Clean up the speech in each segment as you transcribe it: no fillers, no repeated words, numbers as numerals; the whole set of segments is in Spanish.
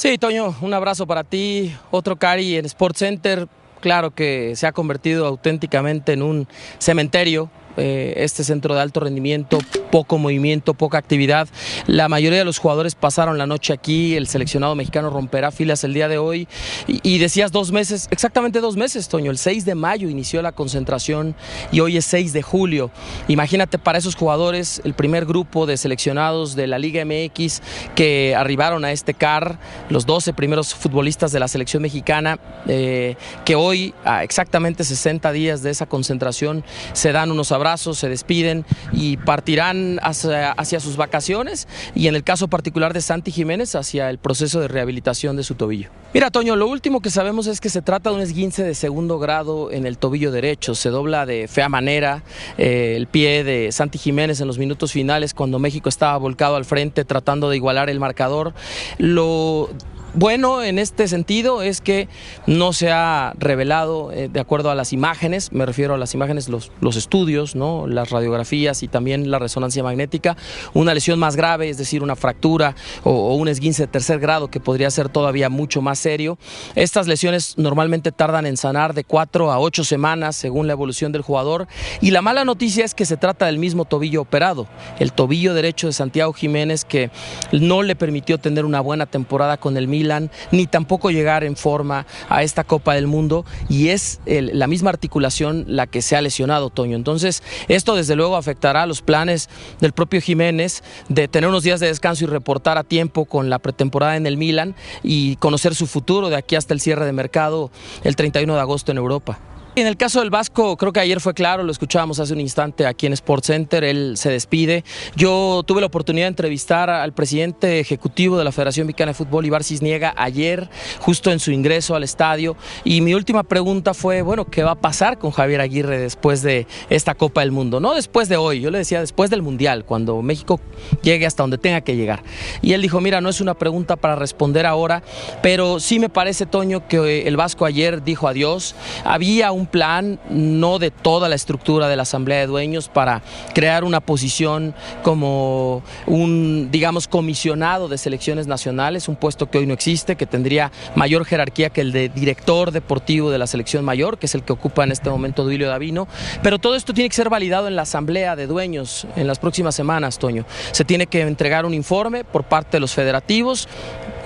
Sí, Toño, un abrazo para ti, otro Cari en SportsCenter. Claro que se ha convertido auténticamente en un cementerio. Este centro de alto rendimiento, poco movimiento, poca actividad. La mayoría de los jugadores pasaron la noche aquí. El seleccionado mexicano romperá filas el día de hoy. Y decías 2 meses, exactamente 2 meses, Toño. El 6 de mayo inició la concentración y hoy es 6 de julio. Imagínate para esos jugadores, el primer grupo de seleccionados de la Liga MX que arribaron a este CAR, los 12 primeros futbolistas de la selección mexicana, que hoy, a exactamente 60 días de esa concentración, se dan unos abrazos, se despiden y partirán hacia sus vacaciones, y en el caso particular de Santi Jiménez, hacia el proceso de rehabilitación de su tobillo. Mira, Toño, lo último que sabemos es que se trata de un esguince de segundo grado en el tobillo derecho. Se dobla de fea manera el pie de Santi Jiménez en los minutos finales, cuando México estaba volcado al frente tratando de igualar el marcador. Lo bueno en este sentido es que no se ha revelado, de acuerdo a las imágenes, me refiero a las imágenes, los estudios, ¿no? Las radiografías y también la resonancia magnética, una lesión más grave, es decir, una fractura o un esguince de tercer grado, que podría ser todavía mucho más serio. Estas lesiones normalmente tardan en sanar de 4 a 8 semanas según la evolución del jugador, y la mala noticia es que se trata del mismo tobillo operado, el tobillo derecho de Santiago Jiménez, que no le permitió tener una buena temporada con el Milan, ni tampoco llegar en forma a esta Copa del Mundo, y es la misma articulación la que se ha lesionado, Toño. Entonces, esto desde luego afectará a los planes del propio Jiménez de tener unos días de descanso y reportar a tiempo con la pretemporada en el Milan y conocer su futuro de aquí hasta el cierre de mercado el 31 de agosto en Europa. En el caso del Vasco, creo que ayer fue claro, lo escuchábamos hace un instante aquí en SportsCenter, él se despide. Yo tuve la oportunidad de entrevistar al presidente ejecutivo de la Federación Mexicana de Fútbol, Ibar Cisniega, ayer, justo en su ingreso al estadio, y mi última pregunta fue, bueno, ¿qué va a pasar con Javier Aguirre después de esta Copa del Mundo? No después de hoy, yo le decía después del Mundial, cuando México llegue hasta donde tenga que llegar. Y él dijo, mira, no es una pregunta para responder ahora, pero sí me parece, Toño, que el Vasco ayer dijo adiós. Había un plan, no de toda la estructura de la Asamblea de Dueños, para crear una posición como un, digamos, comisionado de selecciones nacionales, un puesto que hoy no existe, que tendría mayor jerarquía que el de director deportivo de la selección mayor, que es el que ocupa en este momento Duilio Davino. Pero todo esto tiene que ser validado en la Asamblea de Dueños en las próximas semanas, Toño. Se tiene que entregar un informe por parte de los federativos,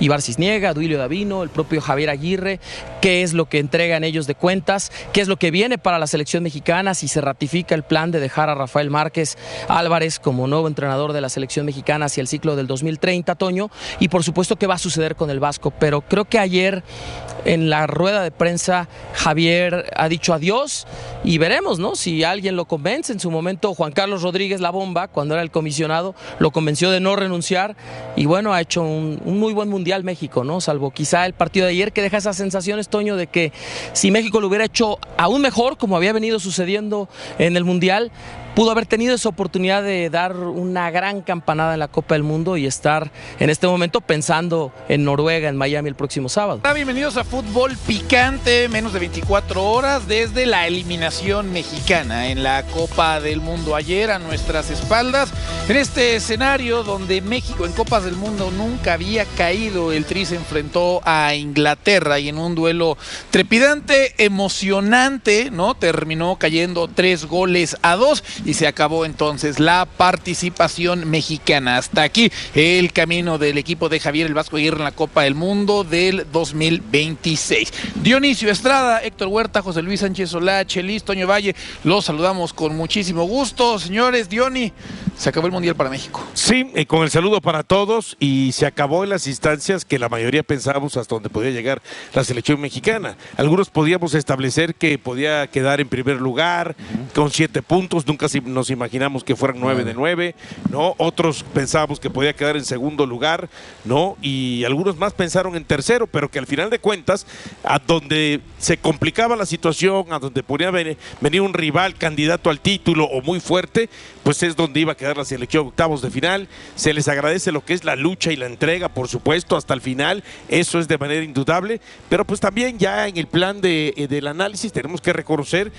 Ibar Cisniega, Duilio Davino, el propio Javier Aguirre, qué es lo que entregan ellos de cuentas, qué es lo que viene para la selección mexicana, si se ratifica el plan de dejar a Rafael Márquez Álvarez como nuevo entrenador de la selección mexicana hacia el ciclo del 2030, Toño, y por supuesto qué va a suceder con el Vasco. Pero creo que ayer en la rueda de prensa Javier ha dicho adiós, y veremos, ¿no?, si alguien lo convence. En su momento Juan Carlos Rodríguez La Bomba, cuando era el comisionado, lo convenció de no renunciar, y bueno, ha hecho un muy buen mundial México, ¿no? Salvo quizá el partido de ayer, que deja esas sensaciones, Toño, de que si México lo hubiera hecho aún mejor, como había venido sucediendo en el Mundial, pudo haber tenido esa oportunidad de dar una gran campanada en la Copa del Mundo y estar en este momento pensando en Noruega, en Miami, el próximo sábado. Bienvenidos a Fútbol Picante, menos de 24 horas desde la eliminación mexicana en la Copa del Mundo ayer a nuestras espaldas. En este escenario donde México en Copas del Mundo nunca había caído, el Tri se enfrentó a Inglaterra y en un duelo trepidante, emocionante, ¿no? Terminó cayendo 3-2 y se acabó entonces la participación mexicana. Hasta aquí el camino del equipo de Javier el Vasco Aguirre en la Copa del Mundo del 2026. Dionisio Estrada, Héctor Huerta, José Luis Sánchez Solá, Chelis, Toño Valle, los saludamos con muchísimo gusto. Señores, Diony, se acabó el Mundial para México. Sí, con el saludo para todos, y se acabó en las instancias que la mayoría pensábamos hasta donde podía llegar la selección mexicana. Algunos podíamos establecer que podía quedar en primer lugar con 7 puntos, nunca nos imaginamos que fueran 9 de 9, ¿no? Otros pensábamos que podía quedar en segundo lugar, ¿no? Y algunos más pensaron en tercero, pero que al final de cuentas, a donde se complicaba la situación, a donde podía venir un rival candidato al título o muy fuerte, pues es donde iba a quedar la selección. Octavos de final. Se les agradece lo que es la lucha y la entrega, por supuesto, hasta el final, eso es de manera indudable, pero pues también ya en el plan del análisis tenemos que reconocer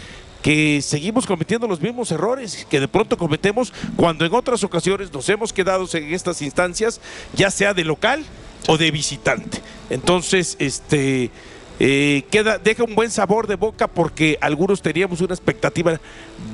que seguimos cometiendo los mismos errores que de pronto cometemos cuando en otras ocasiones nos hemos quedado en estas instancias, ya sea de local o de visitante. Entonces, deja un buen sabor de boca porque algunos teníamos una expectativa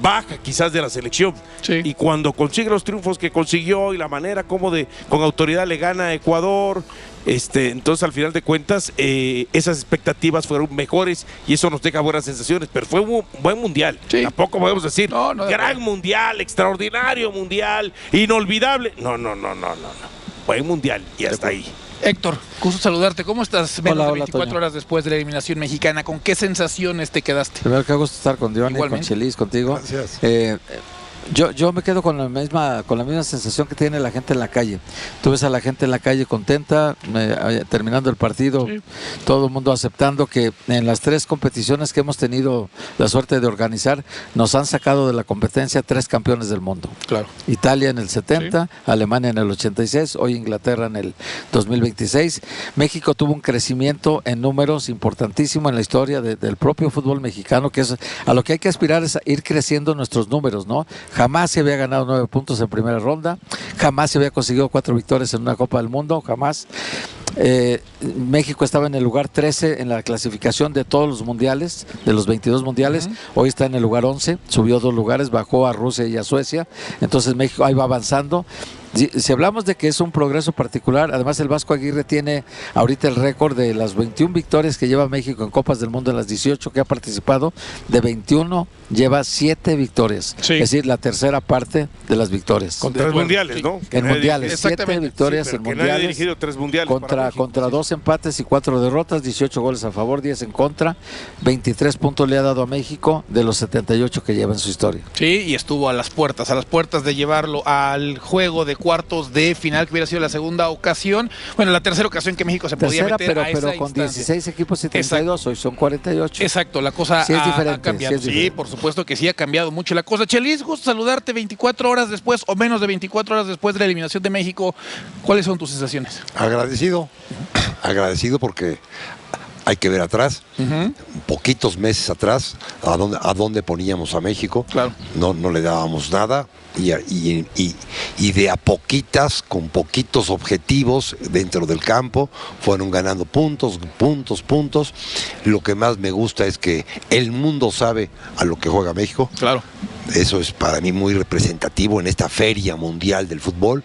baja quizás de la selección, y cuando consigue los triunfos que consiguió y la manera como con autoridad le gana a Ecuador, entonces al final de cuentas esas expectativas fueron mejores y eso nos deja buenas sensaciones, pero fue un buen mundial. Tampoco podemos decir gran mundial, extraordinario mundial, inolvidable, no, buen mundial y hasta ahí. Héctor, gusto saludarte. ¿Cómo estás? Menos Hola, de 24 Toño. horas después de la eliminación mexicana. ¿Con qué sensaciones te quedaste? Primero, qué gusto estar con Diony, con Chelis, contigo. Gracias. Yo me quedo con la misma sensación que tiene la gente en la calle. Tú ves a la gente en la calle contenta, terminando el partido, todo el mundo aceptando que en las 3 competiciones que hemos tenido la suerte de organizar, nos han sacado de la competencia 3 campeones del mundo. Claro. Italia en el 70, Alemania en el 86, hoy Inglaterra en el 2026. México tuvo un crecimiento en números importantísimo en la historia del propio fútbol mexicano, que es a lo que hay que aspirar, es a ir creciendo nuestros números, ¿no? Jamás se había ganado 9 puntos en primera ronda, jamás se había conseguido 4 victorias en una Copa del Mundo, jamás. México estaba en el lugar 13 en la clasificación de todos los mundiales, de los 22 mundiales, hoy está en el lugar 11, subió 2 lugares, bajó a Rusia y a Suecia, entonces México ahí va avanzando. Si hablamos de que es un progreso particular, además el Vasco Aguirre tiene ahorita el récord de las 21 victorias que lleva México en Copas del Mundo, en las 18 que ha participado, de 21 lleva 7 victorias, es decir, la tercera parte de las victorias. Con 3 mundiales, ¿no? En mundiales, 7 victorias en mundiales, ha dirigido 3 mundiales contra 2 empates y 4 derrotas, 18 goles a favor, 10 en contra, 23 puntos le ha dado a México de los 78 que lleva en su historia. Sí, y estuvo a las puertas de llevarlo al juego de cuartos de final, que hubiera sido la segunda ocasión, bueno, la tercera ocasión que México se podía meter pero a esa con instancia. 16 equipos y 32, hoy son 48. Exacto, la cosa sí es ha diferente, cambiado. Sí, por supuesto que sí ha cambiado mucho la cosa. Chelis, gusto saludarte 24 horas después o menos de 24 horas después de la eliminación de México. ¿Cuáles son tus sensaciones? Agradecido porque hay que ver atrás, poquitos meses atrás, a dónde poníamos a México. Claro. No le dábamos nada y de a poquitas, con poquitos objetivos dentro del campo, fueron ganando puntos. Lo que más me gusta es que el mundo sabe a lo que juega México. Claro. Eso es para mí muy representativo en esta feria mundial del fútbol,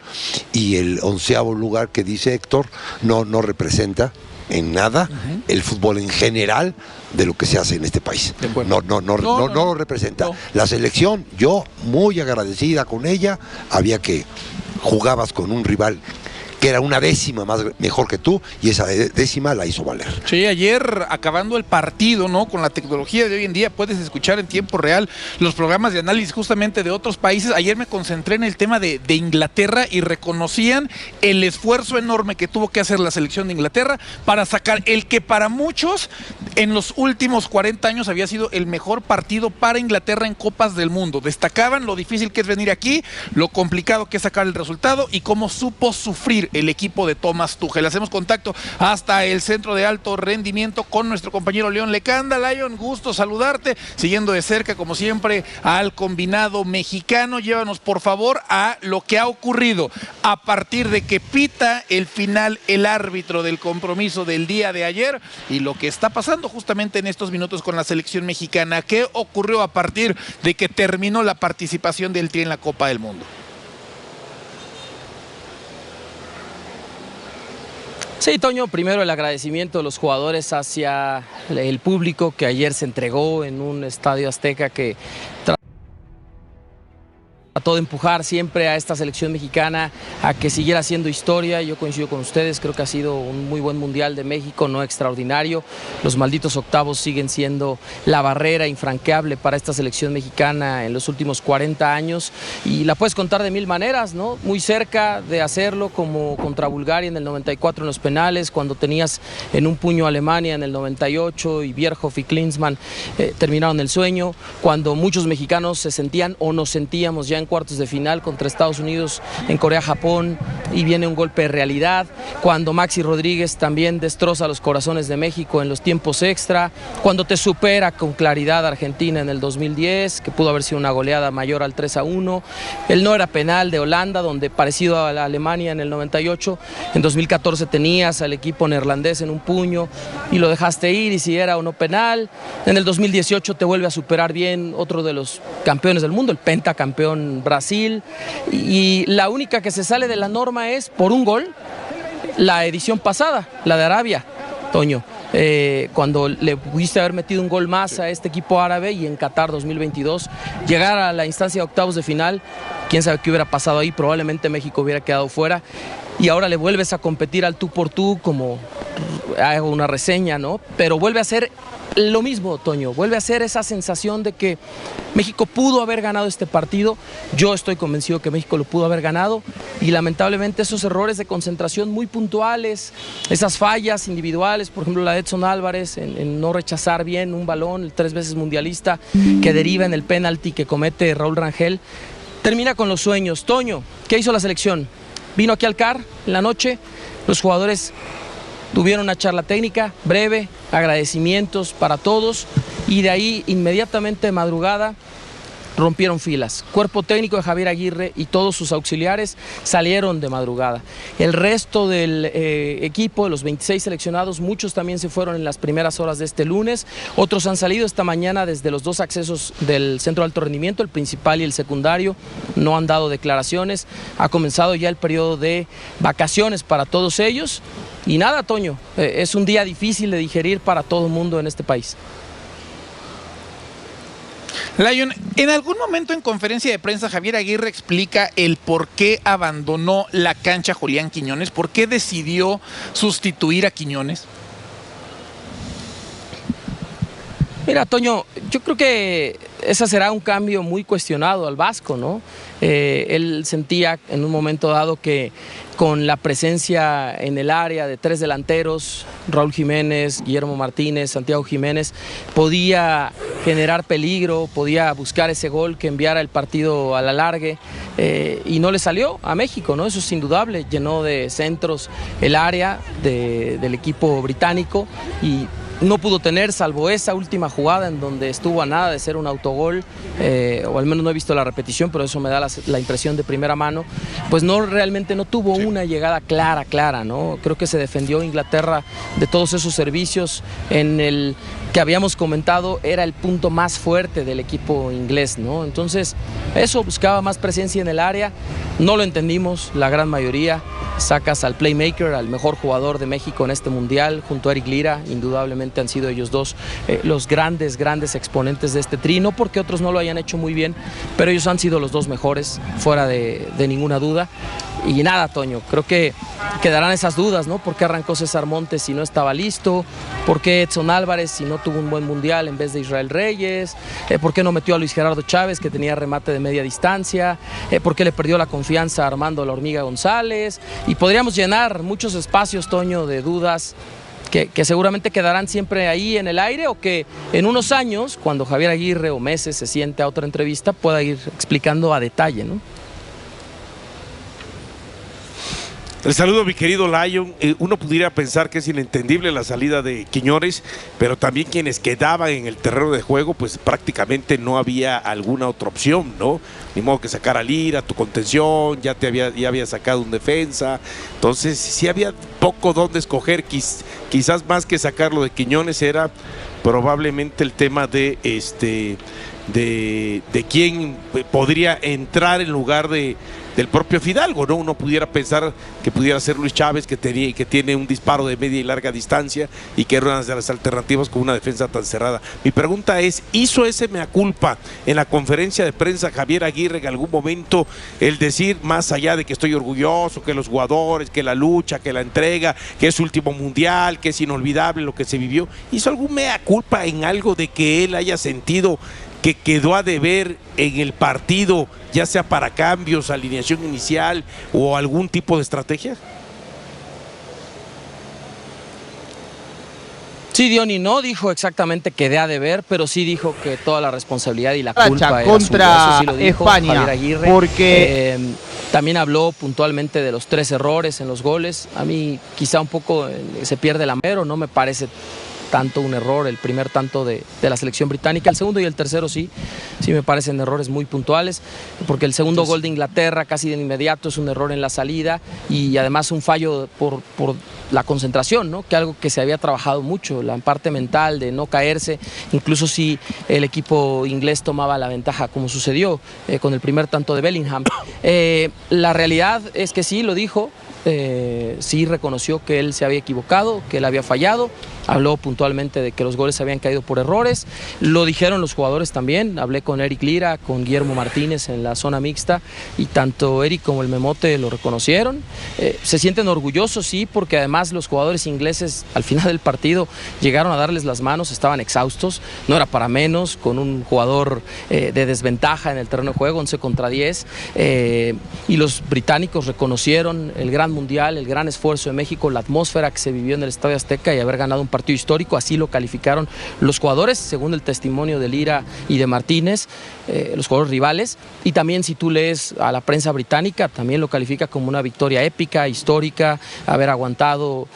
y el 11º lugar que dice Héctor no representa en nada el fútbol en general de lo que se hace en este país. No lo representa. No. La selección, yo muy agradecida con ella, jugabas con un rival que era una décima mejor que tú, y esa décima la hizo valer. Sí, ayer acabando el partido, ¿no? Con la tecnología de hoy en día puedes escuchar en tiempo real los programas de análisis justamente de otros países. Ayer me concentré en el tema de Inglaterra y reconocían el esfuerzo enorme que tuvo que hacer la selección de Inglaterra para sacar el que para muchos en los últimos 40 años había sido el mejor partido para Inglaterra en Copas del Mundo. Destacaban lo difícil que es venir aquí, lo complicado que es sacar el resultado y cómo supo sufrir el equipo de Thomas Tuchel. Hacemos contacto hasta el centro de alto rendimiento con nuestro compañero León Lecanda. Lion, gusto saludarte, siguiendo de cerca como siempre al combinado mexicano. Llévanos por favor a lo que ha ocurrido a partir de que pita el final el árbitro del compromiso del día de ayer y lo que está pasando justamente en estos minutos con la selección mexicana. ¿Qué ocurrió a partir de que terminó la participación del Tri en la Copa del Mundo? Sí, Toño, primero el agradecimiento de los jugadores hacia el público que ayer se entregó en un estadio Azteca que trató de empujar siempre a esta selección mexicana a que siguiera haciendo historia. Yo coincido con ustedes, creo que ha sido un muy buen mundial de México, no extraordinario. Los malditos octavos siguen siendo la barrera infranqueable para esta selección mexicana en los últimos 40 años y la puedes contar de mil maneras, ¿no? Muy cerca de hacerlo, como contra Bulgaria en el 94 en los penales, cuando tenías en un puño a Alemania en el 98 y Bierhoff y Klinsmann terminaron el sueño, cuando muchos mexicanos se sentían o nos sentíamos ya en cuartos de final contra Estados Unidos en Corea-Japón y viene un golpe de realidad, cuando Maxi Rodríguez también destroza los corazones de México en los tiempos extra, cuando te supera con claridad Argentina en el 2010, que pudo haber sido una goleada mayor al 3-1, el no era penal de Holanda, donde parecido a la Alemania en el 98, en 2014 tenías al equipo neerlandés en un puño y lo dejaste ir y si era o no penal, en el 2018 te vuelve a superar bien otro de los campeones del mundo, el pentacampeón Brasil, y la única que se sale de la norma es por un gol, la edición pasada, la de Arabia, Toño, cuando le pudiste haber metido un gol más a este equipo árabe y en Qatar 2022 llegar a la instancia de octavos de final, quién sabe qué hubiera pasado ahí, probablemente México hubiera quedado fuera y ahora le vuelves a competir al tú por tú, como hago una reseña, ¿no? Pero vuelve a ser lo mismo, Toño, vuelve a ser esa sensación de que México pudo haber ganado este partido. Yo estoy convencido que México lo pudo haber ganado y lamentablemente esos errores de concentración muy puntuales, esas fallas individuales, por ejemplo la de Edson Álvarez en no rechazar bien un balón, el 3 veces mundialista, que deriva en el penalti que comete Raúl Rangel, termina con los sueños. Toño, ¿qué hizo la selección? Vino aquí al CAR en la noche, los jugadores tuvieron una charla técnica breve, agradecimientos para todos y de ahí inmediatamente de madrugada rompieron filas. Cuerpo técnico de Javier Aguirre y todos sus auxiliares salieron de madrugada. El resto del equipo, de los 26 seleccionados, muchos también se fueron en las primeras horas de este lunes. Otros han salido esta mañana desde los dos accesos del centro de alto rendimiento, el principal y el secundario. No han dado declaraciones. Ha comenzado ya el periodo de vacaciones para todos ellos. Y nada, Toño, es un día difícil de digerir para todo el mundo en este país. Lion, en algún momento en conferencia de prensa Javier Aguirre explica el por qué abandonó la cancha Julián Quiñones, por qué decidió sustituir a Quiñones. Mira, Toño, yo creo que ese será un cambio muy cuestionado al Vasco, ¿no? Él sentía en un momento dado que con la presencia en el área de 3 delanteros, Raúl Jiménez, Guillermo Martínez, Santiago Jiménez, podía generar peligro, podía buscar ese gol que enviara el partido a la largue y no le salió a México, ¿no? Eso es indudable, llenó de centros el área del equipo británico y no pudo tener, salvo esa última jugada en donde estuvo a nada de ser un autogol, o al menos no he visto la repetición, pero eso me da la impresión de primera mano, pues realmente no tuvo una llegada clara, ¿no? Creo que se defendió Inglaterra de todos esos servicios en el que habíamos comentado era el punto más fuerte del equipo inglés, ¿no? Entonces, eso buscaba más presencia en el área, no lo entendimos, la gran mayoría. Sacas al playmaker, al mejor jugador de México en este mundial, junto a Eric Lira, indudablemente han sido ellos dos los grandes exponentes de este tri, no porque otros no lo hayan hecho muy bien, pero ellos han sido los dos mejores, fuera de ninguna duda. Y nada, Toño, creo que quedarán esas dudas, ¿no? ¿Por qué arrancó César Montes si no estaba listo? ¿Por qué Edson Álvarez si no tuvo un buen mundial en vez de Israel Reyes? ¿Por qué no metió a Luis Gerardo Chávez, que tenía remate de media distancia? ¿Por qué le perdió la confianza a Armando La Hormiga González? Y podríamos llenar muchos espacios, Toño, de dudas que seguramente quedarán siempre ahí en el aire, o que en unos años, cuando Javier Aguirre o meses se siente a otra entrevista, pueda ir explicando a detalle, ¿no? El saludo, mi querido Lion. Uno pudiera pensar que es inentendible la salida de Quiñones, pero también quienes quedaban en el terreno de juego, pues prácticamente no había alguna otra opción, ¿no? Ni modo que sacar a Lira, tu contención, ya había sacado un defensa, entonces sí había poco donde escoger, quizás más que sacarlo de Quiñones era probablemente el tema de quién podría entrar en lugar del propio Fidalgo, ¿no? Uno pudiera pensar que pudiera ser Luis Chávez, que tiene un disparo de media y larga distancia y que era una de las alternativas con una defensa tan cerrada. Mi pregunta es, ¿hizo ese mea culpa en la conferencia de prensa Javier Aguirre en algún momento, el decir, más allá de que estoy orgulloso, que los jugadores, que la lucha, que la entrega, que es su último mundial, que es inolvidable lo que se vivió, hizo algún mea culpa en algo de que él haya sentido que quedó a deber en el partido, ya sea para cambios, alineación inicial o algún tipo de estrategia? Sí, Diony no dijo exactamente que dé a deber, pero sí dijo que toda la responsabilidad y la culpa era contra suya. Eso sí lo dijo España, Javier Aguirre. porque también habló puntualmente de los 3 errores en los goles. A mí quizá un poco se pierde el amero, no me parece tanto un error el primer tanto de la selección británica. El segundo y el tercero sí me parecen errores muy puntuales, porque el segundo gol de Inglaterra casi de inmediato es un error en la salida y además un fallo por la concentración, ¿no? Que algo que se había trabajado mucho, la parte mental de no caerse, incluso si el equipo inglés tomaba la ventaja, como sucedió con el primer tanto de Bellingham. La realidad es que sí, lo dijo, sí reconoció que él se había equivocado, que él había fallado, habló puntualmente de que los goles habían caído por errores, lo dijeron los jugadores también, hablé con Eric Lira, con Guillermo Martínez en la zona mixta y tanto Eric como el Memote lo reconocieron, se sienten orgullosos, sí, porque además los jugadores ingleses al final del partido llegaron a darles las manos, estaban exhaustos, no era para menos, con un jugador de desventaja en el terreno de juego, 11 contra 10, y los británicos reconocieron el gran mundial, el gran esfuerzo de México, la atmósfera que se vivió en el Estadio Azteca y haber ganado un partido histórico, así lo calificaron los jugadores, según el testimonio de Lira y de Martínez, los jugadores rivales, y también si tú lees a la prensa británica, también lo califica como una victoria épica, histórica, haber aguantado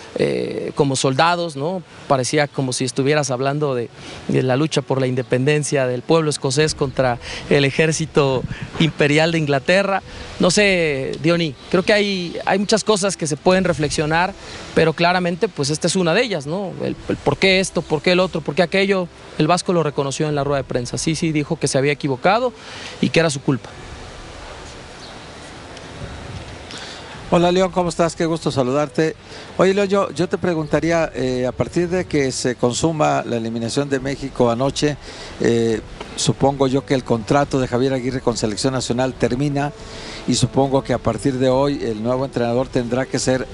como soldados, ¿no? Parecía como si estuvieras hablando de la lucha por la independencia del pueblo escocés contra el ejército imperial de Inglaterra. No sé, Diony, creo que hay muchas cosas que se pueden reflexionar, pero claramente pues esta es una de ellas, ¿no? El por qué esto, por qué el otro, por qué aquello. El Vasco lo reconoció en la rueda de prensa, sí dijo que se había equivocado y que era su culpa. Hola León, ¿cómo estás? Qué gusto saludarte. Oye León, yo te preguntaría, a partir de que se consuma la eliminación de México anoche, supongo yo que el contrato de Javier Aguirre con Selección Nacional termina y supongo que a partir de hoy el nuevo entrenador tendrá que ser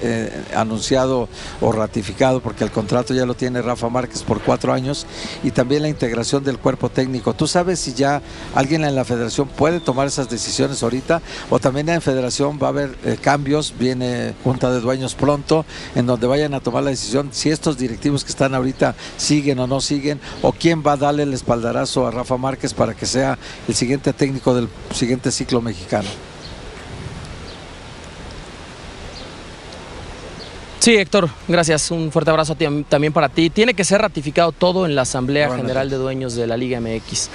anunciado o ratificado, porque el contrato ya lo tiene Rafa Márquez por 4 años, y también la integración del cuerpo técnico. ¿Tú sabes si ya alguien en la federación puede tomar esas decisiones ahorita, o también en federación va a haber cambios, viene junta de dueños pronto, en donde vayan a tomar la decisión si estos directivos que están ahorita siguen o no siguen, o quién va a darle el espaldarazo a Rafa Márquez para que sea el siguiente técnico del siguiente ciclo mexicano? Sí, Héctor, gracias. Un fuerte abrazo también para ti. Tiene que ser ratificado todo en la Asamblea General de Dueños de la Liga MX.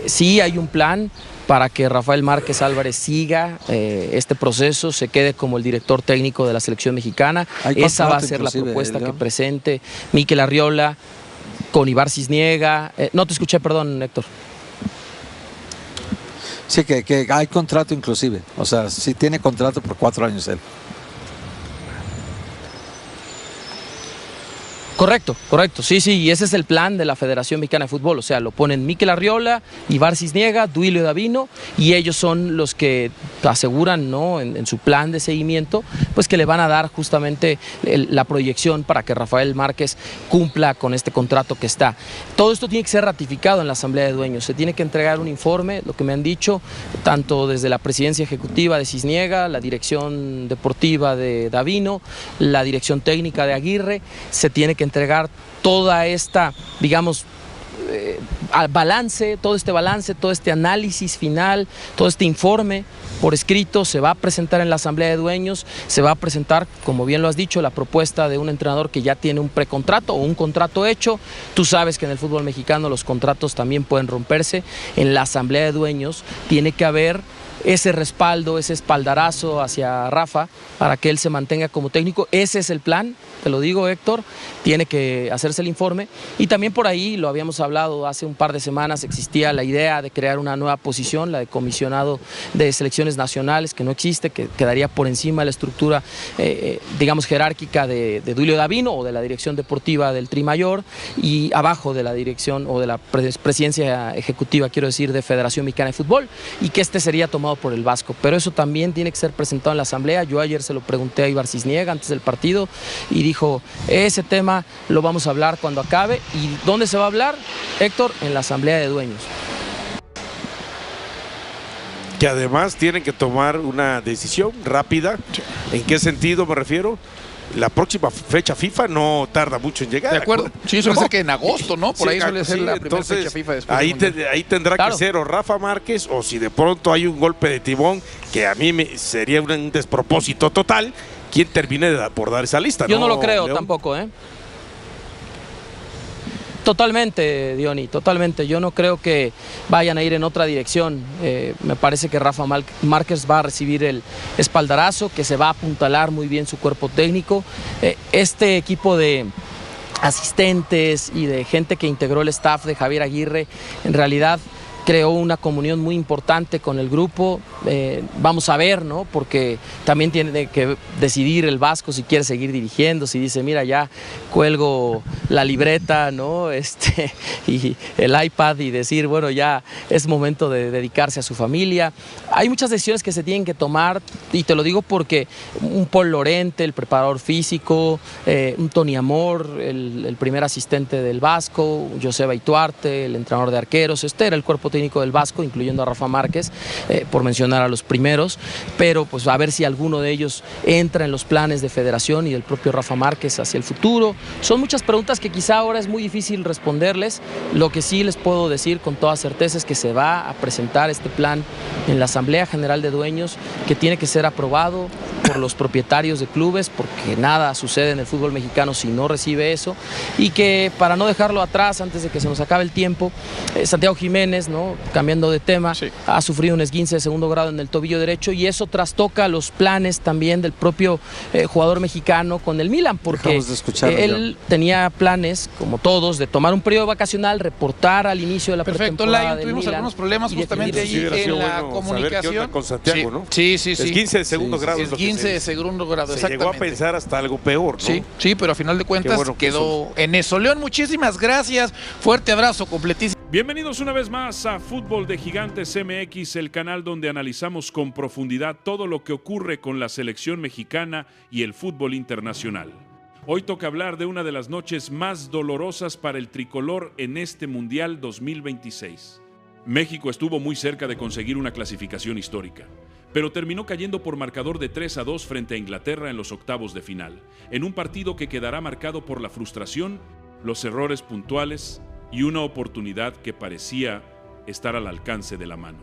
Sí hay un plan para que Rafael Márquez Álvarez siga este proceso, se quede como el director técnico de la selección mexicana. Esa va a ser la propuesta que presente Mikel Arriola con Ibar Cisniega. No te escuché, perdón, Héctor. Sí, que hay contrato inclusive. O sea, sí tiene contrato por 4 años él. Correcto, sí, y ese es el plan de la Federación Mexicana de Fútbol, o sea, lo ponen Mikel Arriola, Ibar Cisniega, Duilio Davino, y ellos son los que aseguran, ¿no?, en su plan de seguimiento, pues que le van a dar justamente la proyección para que Rafael Márquez cumpla con este contrato que está. Todo esto tiene que ser ratificado en la Asamblea de Dueños, se tiene que entregar un informe, lo que me han dicho, tanto desde la presidencia ejecutiva de Cisniega, la dirección deportiva de Davino, la dirección técnica de Aguirre, se tiene que entregar toda esta, digamos, balance, todo este análisis final, todo este informe por escrito, se va a presentar en la Asamblea de Dueños, se va a presentar, como bien lo has dicho, la propuesta de un entrenador que ya tiene un precontrato o un contrato hecho. Tú sabes que en el fútbol mexicano los contratos también pueden romperse. En la Asamblea de Dueños tiene que haber ese respaldo, ese espaldarazo hacia Rafa para que él se mantenga como técnico. Ese es el plan, te lo digo, Héctor, tiene que hacerse el informe. Y también por ahí, lo habíamos hablado hace un par de semanas, existía la idea de crear una nueva posición, la de comisionado de selecciones nacionales, que no existe, que quedaría por encima de la estructura, digamos, jerárquica de Duilio Davino o de la dirección deportiva del Tri Mayor, y abajo de la dirección o de la presidencia ejecutiva, quiero decir, de Federación Mexicana de Fútbol, y que este sería tomado por el Vasco, pero eso también tiene que ser presentado en la Asamblea. Yo ayer se lo pregunté a Ibar Cisniega antes del partido y dijo, ese tema lo vamos a hablar cuando acabe. ¿Y dónde se va a hablar, Héctor? En la Asamblea de Dueños. Que además tienen que tomar una decisión rápida. ¿En qué sentido me refiero? la próxima fecha FIFA no tarda mucho en llegar. De acuerdo. Sí, suele ser que en agosto, ¿no? Por Sí, ahí suele ser la primera entonces, fecha FIFA después ahí, del Mundial. ahí tendrá que ser o Rafa Márquez, o si de pronto hay un golpe de timón, que a mí sería un despropósito total, quien termine por dar esa lista. Yo no lo creo León? tampoco, ¿eh? Totalmente, Diony, totalmente. Yo no creo que vayan a ir en otra dirección. Me parece que Rafa Márquez va a recibir el espaldarazo, que se va a apuntalar muy bien su cuerpo técnico. Este equipo de asistentes y de gente que integró el staff de Javier Aguirre, en realidad creó una comunión muy importante con el grupo. Vamos a ver, ¿no? Porque también tiene que decidir el Vasco si quiere seguir dirigiendo, si dice, mira, ya cuelgo la libreta, ¿no? Y el iPad, y decir, bueno, ya es momento de dedicarse a su familia. Hay muchas decisiones que se tienen que tomar, y te lo digo porque un Paul Lorente, el preparador físico, un Tony Amor, el primer asistente del Vasco, Joseba Ituarte, el entrenador de arqueros, este era el cuerpo técnico del Vasco, incluyendo a Rafa Márquez, por mencionar a los primeros, pero pues a ver si alguno de ellos entra en los planes de federación y del propio Rafa Márquez hacia el futuro. Son muchas preguntas que quizá ahora es muy difícil responderles. Lo que sí les puedo decir con toda certeza es que se va a presentar este plan en la Asamblea General de Dueños, que tiene que ser aprobado por los propietarios de clubes, porque nada sucede en el fútbol mexicano si no recibe eso, y que para no dejarlo atrás antes de que se nos acabe el tiempo, Santiago Jiménez, ¿no? Cambiando de tema, sí, ha sufrido un esguince de segundo grado en el tobillo derecho, y eso trastoca los planes también del propio jugador mexicano con el Milan, porque él tenía planes, como todos, de tomar un periodo vacacional, reportar al inicio de la pretemporada. Tuvimos algunos problemas justamente ahí en la comunicación con Santiago, ¿no? Sí. Esguince de segundo grado. Esguince de segundo grado, exactamente. Se llegó a pensar hasta algo peor, ¿no? Sí, pero a final de cuentas quedó en eso. León, muchísimas gracias. Fuerte abrazo, completísimo. Bienvenidos una vez más a Fútbol de Gigantes MX, el canal donde analizamos con profundidad todo lo que ocurre con la selección mexicana y el fútbol internacional. Hoy toca hablar de una de las noches más dolorosas para el tricolor en este Mundial 2026. México estuvo muy cerca de conseguir una clasificación histórica, pero terminó cayendo por marcador de 3-2 frente a Inglaterra en los octavos de final, en un partido que quedará marcado por la frustración, los errores puntuales y una oportunidad que parecía estar al alcance de la mano.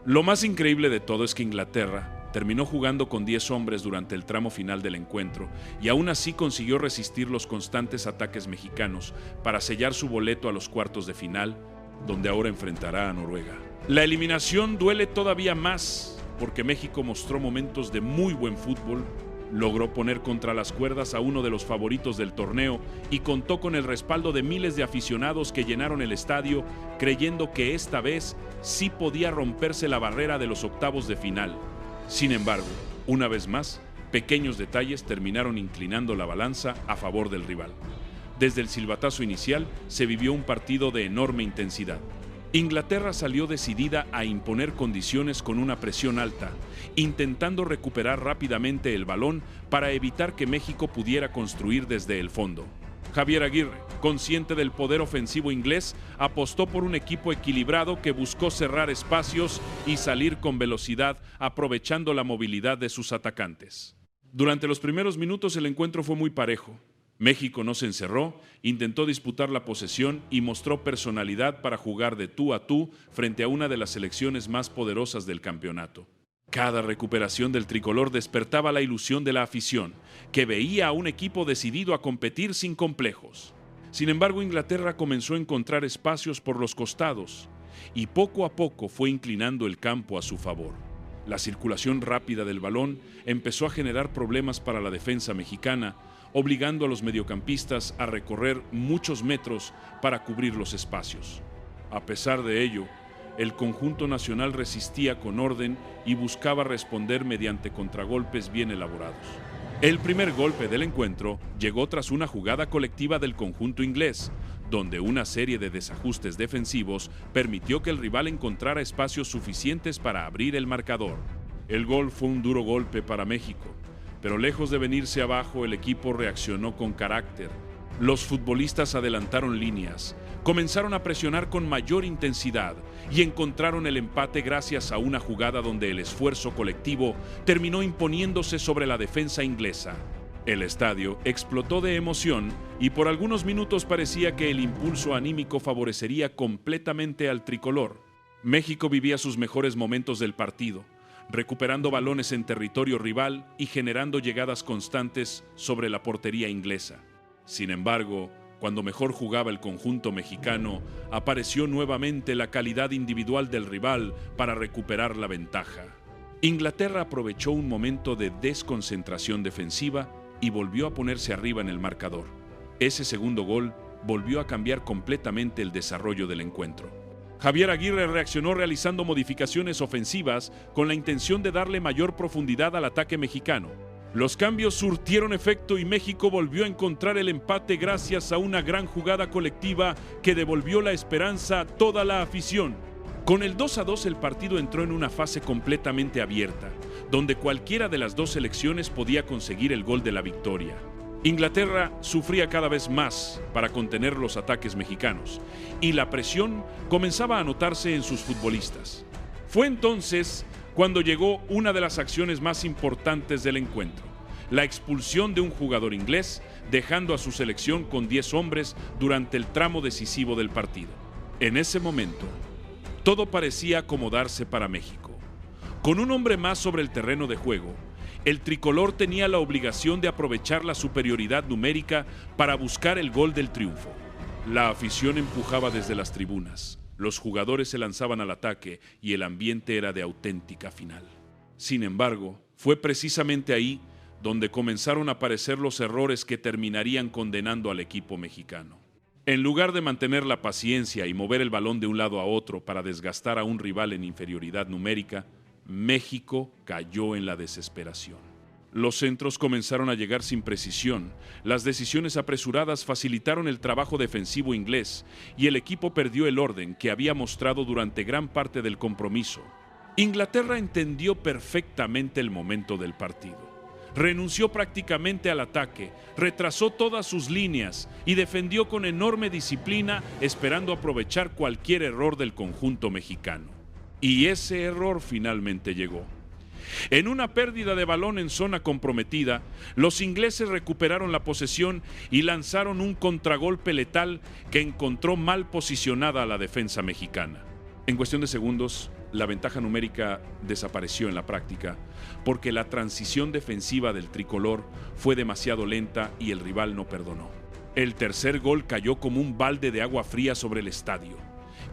Lo más increíble de todo es que Inglaterra terminó jugando con 10 hombres durante el tramo final del encuentro y aún así consiguió resistir los constantes ataques mexicanos para sellar su boleto a los cuartos de final, donde ahora enfrentará a Noruega. La eliminación duele todavía más porque México mostró momentos de muy buen fútbol, logró poner contra las cuerdas a uno de los favoritos del torneo y contó con el respaldo de miles de aficionados que llenaron el estadio, creyendo que esta vez sí podía romperse la barrera de los octavos de final. Sin embargo, una vez más, pequeños detalles terminaron inclinando la balanza a favor del rival. Desde el silbatazo inicial se vivió un partido de enorme intensidad. Inglaterra salió decidida a imponer condiciones con una presión alta, intentando recuperar rápidamente el balón para evitar que México pudiera construir desde el fondo. Javier Aguirre, consciente del poder ofensivo inglés, apostó por un equipo equilibrado que buscó cerrar espacios y salir con velocidad, aprovechando la movilidad de sus atacantes. Durante los primeros minutos el encuentro fue muy parejo. México no se encerró, intentó disputar la posesión y mostró personalidad para jugar de tú a tú frente a una de las selecciones más poderosas del campeonato. Cada recuperación del tricolor despertaba la ilusión de la afición, que veía a un equipo decidido a competir sin complejos. Sin embargo, Inglaterra comenzó a encontrar espacios por los costados y poco a poco fue inclinando el campo a su favor. La circulación rápida del balón empezó a generar problemas para la defensa mexicana, obligando a los mediocampistas a recorrer muchos metros para cubrir los espacios. A pesar de ello, el conjunto nacional resistía con orden y buscaba responder mediante contragolpes bien elaborados. El primer golpe del encuentro llegó tras una jugada colectiva del conjunto inglés, donde una serie de desajustes defensivos permitió que el rival encontrara espacios suficientes para abrir el marcador. El gol fue un duro golpe para México, pero lejos de venirse abajo, el equipo reaccionó con carácter. Los futbolistas adelantaron líneas, comenzaron a presionar con mayor intensidad y encontraron el empate gracias a una jugada donde el esfuerzo colectivo terminó imponiéndose sobre la defensa inglesa. El estadio explotó de emoción y por algunos minutos parecía que el impulso anímico favorecería completamente al tricolor. México vivía sus mejores momentos del partido, recuperando balones en territorio rival y generando llegadas constantes sobre la portería inglesa. Sin embargo, cuando mejor jugaba el conjunto mexicano, apareció nuevamente la calidad individual del rival para recuperar la ventaja. Inglaterra aprovechó un momento de desconcentración defensiva y volvió a ponerse arriba en el marcador. Ese segundo gol volvió a cambiar completamente el desarrollo del encuentro. Javier Aguirre reaccionó realizando modificaciones ofensivas con la intención de darle mayor profundidad al ataque mexicano. Los cambios surtieron efecto y México volvió a encontrar el empate gracias a una gran jugada colectiva que devolvió la esperanza a toda la afición. Con el 2-2 el partido entró en una fase completamente abierta, donde cualquiera de las dos selecciones podía conseguir el gol de la victoria. Inglaterra sufría cada vez más para contener los ataques mexicanos y la presión comenzaba a notarse en sus futbolistas. Fue entonces cuando llegó una de las acciones más importantes del encuentro, la expulsión de un jugador inglés, dejando a su selección con 10 hombres durante el tramo decisivo del partido. En ese momento, todo parecía acomodarse para México. Con un hombre más sobre el terreno de juego, el tricolor tenía la obligación de aprovechar la superioridad numérica para buscar el gol del triunfo. La afición empujaba desde las tribunas, los jugadores se lanzaban al ataque y el ambiente era de auténtica final. Sin embargo, fue precisamente ahí donde comenzaron a aparecer los errores que terminarían condenando al equipo mexicano. En lugar de mantener la paciencia y mover el balón de un lado a otro para desgastar a un rival en inferioridad numérica, México cayó en la desesperación. Los centros comenzaron a llegar sin precisión, las decisiones apresuradas facilitaron el trabajo defensivo inglés y el equipo perdió el orden que había mostrado durante gran parte del compromiso. Inglaterra entendió perfectamente el momento del partido. Renunció prácticamente al ataque, retrasó todas sus líneas y defendió con enorme disciplina, esperando aprovechar cualquier error del conjunto mexicano. Y ese error finalmente llegó. En una pérdida de balón en zona comprometida, los ingleses recuperaron la posesión y lanzaron un contragolpe letal que encontró mal posicionada a la defensa mexicana. En cuestión de segundos, la ventaja numérica desapareció en la práctica, porque la transición defensiva del tricolor fue demasiado lenta y el rival no perdonó. El tercer gol cayó como un balde de agua fría sobre el estadio.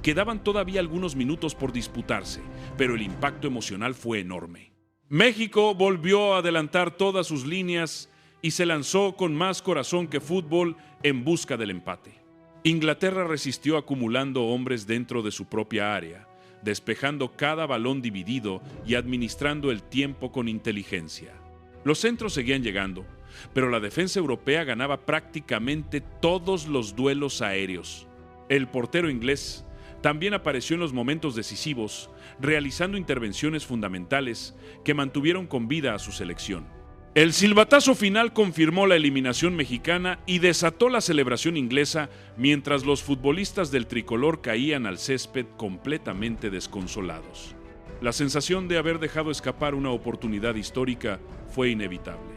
Quedaban todavía algunos minutos por disputarse, pero el impacto emocional fue enorme. México volvió a adelantar todas sus líneas y se lanzó con más corazón que fútbol en busca del empate. Inglaterra resistió acumulando hombres dentro de su propia área, despejando cada balón dividido y administrando el tiempo con inteligencia. Los centros seguían llegando, pero la defensa europea ganaba prácticamente todos los duelos aéreos. El portero inglés también apareció en los momentos decisivos, realizando intervenciones fundamentales que mantuvieron con vida a su selección. El silbatazo final confirmó la eliminación mexicana y desató la celebración inglesa mientras los futbolistas del tricolor caían al césped completamente desconsolados. La sensación de haber dejado escapar una oportunidad histórica fue inevitable.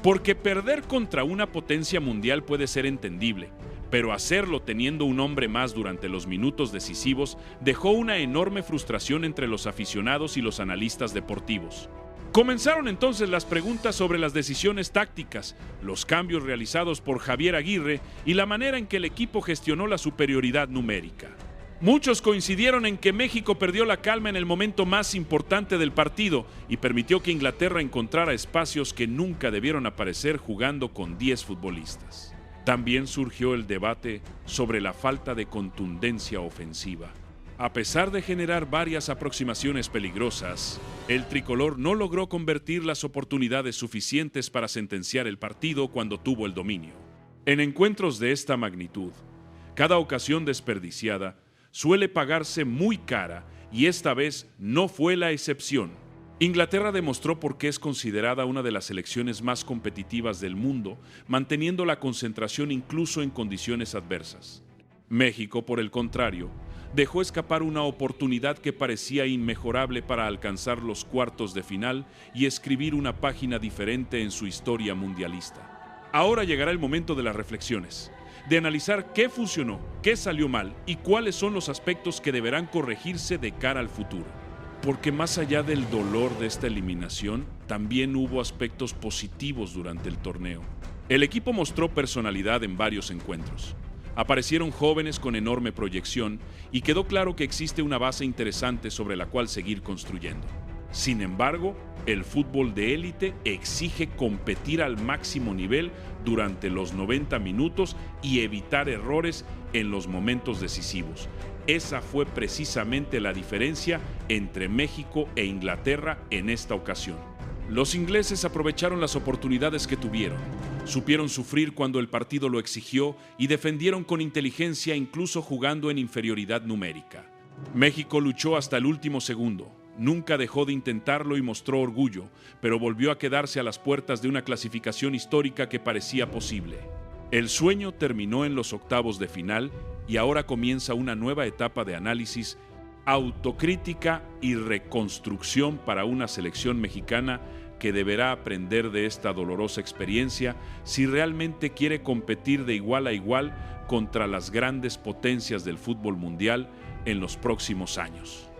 Porque perder contra una potencia mundial puede ser entendible, pero hacerlo teniendo un hombre más durante los minutos decisivos dejó una enorme frustración entre los aficionados y los analistas deportivos. Comenzaron entonces las preguntas sobre las decisiones tácticas, los cambios realizados por Javier Aguirre y la manera en que el equipo gestionó la superioridad numérica. Muchos coincidieron en que México perdió la calma en el momento más importante del partido y permitió que Inglaterra encontrara espacios que nunca debieron aparecer jugando con 10 futbolistas. También surgió el debate sobre la falta de contundencia ofensiva. A pesar de generar varias aproximaciones peligrosas, el tricolor no logró convertir las oportunidades suficientes para sentenciar el partido cuando tuvo el dominio. En encuentros de esta magnitud, cada ocasión desperdiciada suele pagarse muy cara y esta vez no fue la excepción. Inglaterra demostró por qué es considerada una de las selecciones más competitivas del mundo, manteniendo la concentración incluso en condiciones adversas. México, por el contrario, dejó escapar una oportunidad que parecía inmejorable para alcanzar los cuartos de final y escribir una página diferente en su historia mundialista. Ahora llegará el momento de las reflexiones, de analizar qué funcionó, qué salió mal y cuáles son los aspectos que deberán corregirse de cara al futuro. Porque más allá del dolor de esta eliminación, también hubo aspectos positivos durante el torneo. El equipo mostró personalidad en varios encuentros. Aparecieron jóvenes con enorme proyección y quedó claro que existe una base interesante sobre la cual seguir construyendo. Sin embargo, el fútbol de élite exige competir al máximo nivel durante los 90 minutos y evitar errores en los momentos decisivos. Esa fue precisamente la diferencia entre México e Inglaterra en esta ocasión. Los ingleses aprovecharon las oportunidades que tuvieron. Supieron sufrir cuando el partido lo exigió y defendieron con inteligencia incluso jugando en inferioridad numérica. México luchó hasta el último segundo. Nunca dejó de intentarlo y mostró orgullo, pero volvió a quedarse a las puertas de una clasificación histórica que parecía posible. El sueño terminó en los octavos de final y ahora comienza una nueva etapa de análisis, autocrítica y reconstrucción para una selección mexicana que deberá aprender de esta dolorosa experiencia si realmente quiere competir de igual a igual contra las grandes potencias del fútbol mundial en los próximos años.